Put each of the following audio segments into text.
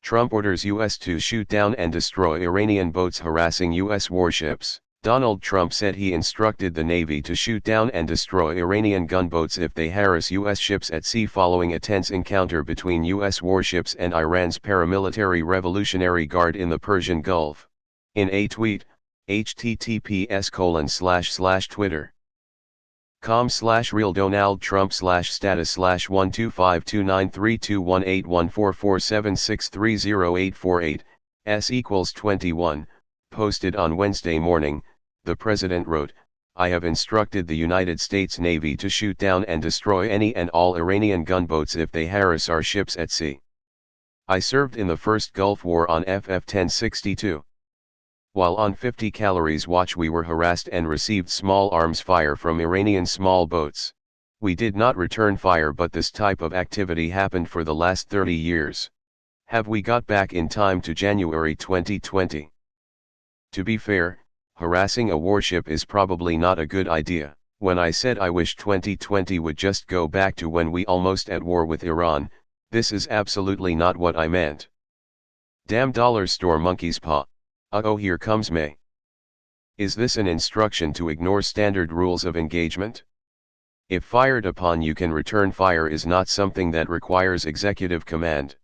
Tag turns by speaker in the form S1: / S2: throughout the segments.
S1: Trump orders U.S. to shoot down and destroy Iranian boats harassing U.S. warships. Donald Trump said he instructed the Navy to shoot down and destroy Iranian gunboats if they harass U.S. ships at sea following a tense encounter between U.S. warships and Iran's paramilitary Revolutionary Guard in the Persian Gulf. In a tweet, https://twitter.com/real Donald Trump/status/1252932181447630848 s=21, posted on Wednesday morning, the president wrote, "I have instructed the United States Navy to shoot down and destroy any and all Iranian gunboats if they harass our ships at sea. I served in the first Gulf War on FF-1062. While on 50 calories watch we were harassed and received small arms fire from Iranian small boats. We did not return fire, but this type of activity happened for the last 30 years. Have we got back in time to January 2020? To be fair, harassing a warship is probably not a good idea. When I said I wish 2020 would just go back to when we almost at war with Iran, this is absolutely not what I meant. Damn dollar store monkey's paw. Uh-oh, here comes May. Is this an instruction to ignore standard rules of engagement? If fired upon you can return fire is not something that requires executive command.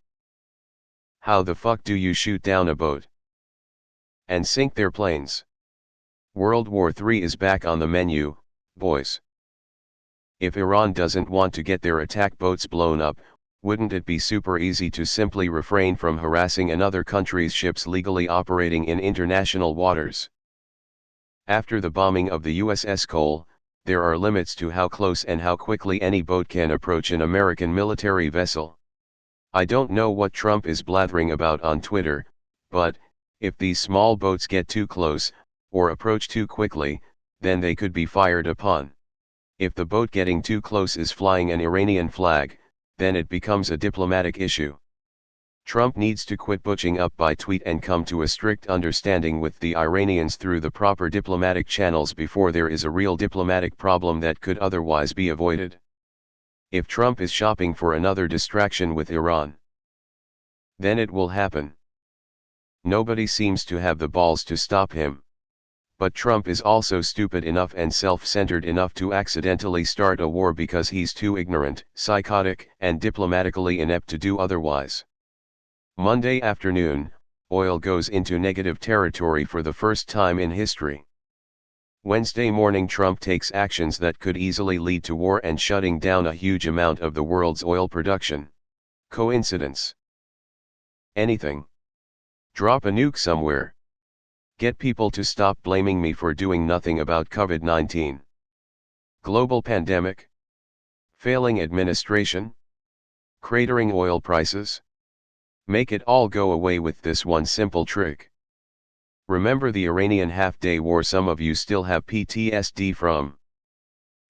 S1: How the fuck do you shoot down a boat and sink their planes? World War III is back on the menu, boys. If Iran doesn't want to get their attack boats blown up, wouldn't it be super easy to simply refrain from harassing another country's ships legally operating in international waters? After the bombing of the USS Cole, there are limits to how close and how quickly any boat can approach an American military vessel. I don't know what Trump is blathering about on Twitter, but, if these small boats get too close, or approach too quickly, then they could be fired upon. If the boat getting too close is flying an Iranian flag, then it becomes a diplomatic issue. Trump needs to quit butching up by tweet and come to a strict understanding with the Iranians through the proper diplomatic channels before there is a real diplomatic problem that could otherwise be avoided. If Trump is shopping for another distraction with Iran, then it will happen. Nobody seems to have the balls to stop him. But Trump is also stupid enough and self-centered enough to accidentally start a war because he's too ignorant, psychotic, and diplomatically inept to do otherwise. Monday afternoon, oil goes into negative territory for the first time in history. Wednesday morning, Trump takes actions that could easily lead to war and shutting down a huge amount of the world's oil production. Coincidence? Anything? Drop a nuke somewhere. Get people to stop blaming me for doing nothing about COVID-19. Global pandemic? Failing administration? Cratering oil prices? Make it all go away with this one simple trick. Remember the Iranian half-day war some of you still have PTSD from.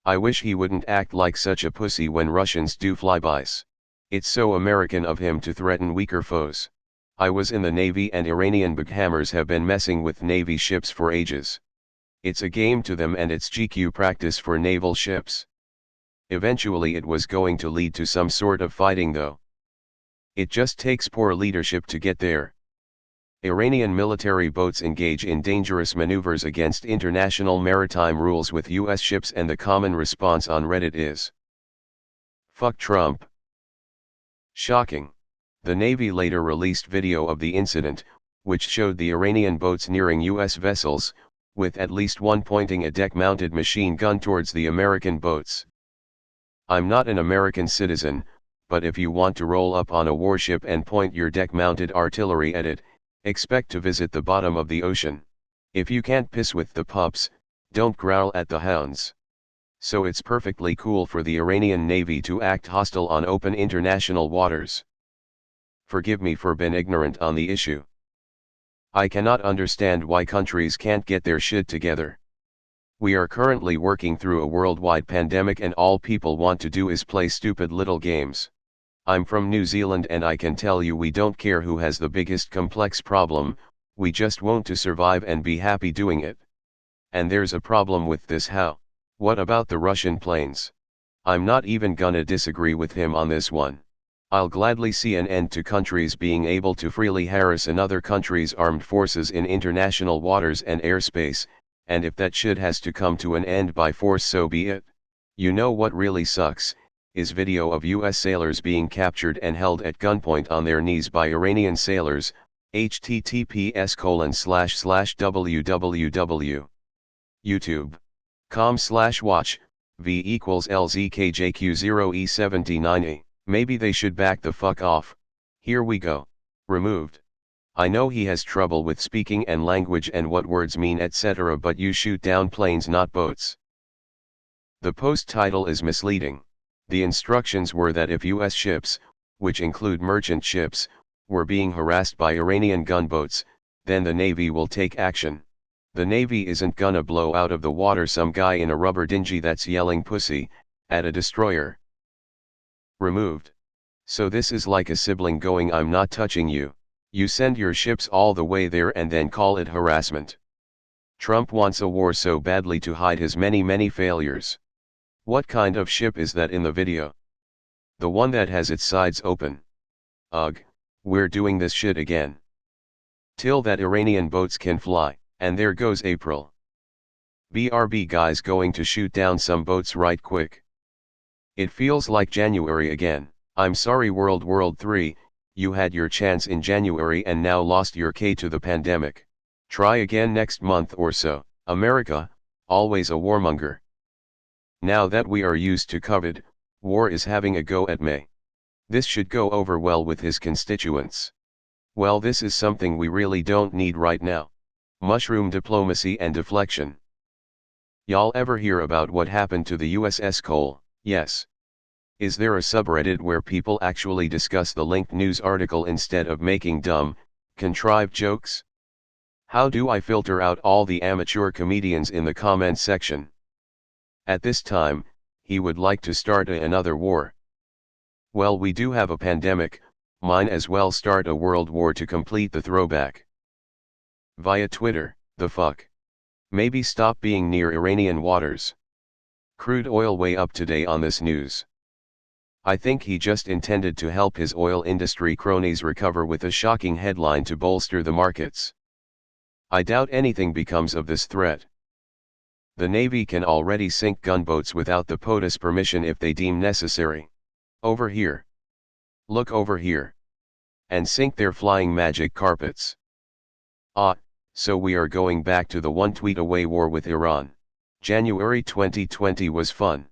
S1: I wish he wouldn't act like such a pussy when Russians do flybys. It's so American of him to threaten weaker foes. I was in the Navy and Iranian bughammers have been messing with Navy ships for ages. It's a game to them and it's GQ practice for naval ships. Eventually it was going to lead to some sort of fighting though. It just takes poor leadership to get there. Iranian military boats engage in dangerous maneuvers against international maritime rules with US ships and the common response on Reddit is, "Fuck Trump." Shocking. The Navy later released video of the incident, which showed the Iranian boats nearing US vessels, with at least one pointing a deck-mounted machine gun towards the American boats. I'm not an American citizen, but if you want to roll up on a warship and point your deck-mounted artillery at it, expect to visit the bottom of the ocean. If you can't piss with the pups, don't growl at the hounds. So it's perfectly cool for the Iranian Navy to act hostile on open international waters. Forgive me for being ignorant on the issue. I cannot understand why countries can't get their shit together. We are currently working through a worldwide pandemic and all people want to do is play stupid little games. I'm from New Zealand and I can tell you we don't care who has the biggest complex problem, we just want to survive and be happy doing it. And there's a problem with this how. What about the Russian planes? I'm not even gonna disagree with him on this one. I'll gladly see an end to countries being able to freely harass another country's armed forces in international waters and airspace, and if that shit has to come to an end by force, so be it. You know what really sucks, is video of US sailors being captured and held at gunpoint on their knees by Iranian sailors, https://www. YouTube.com/watch, v equals LZKJQ0E79E. Maybe they should back the fuck off. Here we go. Removed. I know he has trouble with speaking and language and what words mean etc., but you shoot down planes, not boats. The post title is misleading. The instructions were that if US ships, which include merchant ships, were being harassed by Iranian gunboats, then the Navy will take action. The Navy isn't gonna blow out of the water some guy in a rubber dinghy that's yelling pussy at a destroyer. Removed. So this is like a sibling going, I'm not touching you. You send your ships all the way there and then call it harassment. Trump wants a war so badly to hide his many failures. What kind of ship is that in the video? The one that has its sides open. Ugh, we're doing this shit again. Till that Iranian boats can fly, and there goes April. BRB guys going to shoot down some boats right quick. It feels like January again. I'm sorry World War III, you had your chance in January and now lost your K to the pandemic. Try again next month or so. America, always a warmonger. Now that we are used to COVID, war is having a go at May. This should go over well with his constituents. Well, this is something we really don't need right now. Mushroom diplomacy and deflection. Y'all ever hear about what happened to the USS Cole? Yes. Is there a subreddit where people actually discuss the linked news article instead of making dumb, contrived jokes? How do I filter out all the amateur comedians in the comment section? At this time, he would like to start another war. Well, we do have a pandemic, might as well start a world war to complete the throwback. Via Twitter, the fuck? Maybe stop being near Iranian waters. Crude oil way up today on this news. I think he just intended to help his oil industry cronies recover with a shocking headline to bolster the markets. I doubt anything becomes of this threat. The Navy can already sink gunboats without the POTUS permission if they deem necessary. Over here. Look over here. And sink their flying magic carpets. Ah, so we are going back to the one tweet away war with Iran. January 2020 was fun.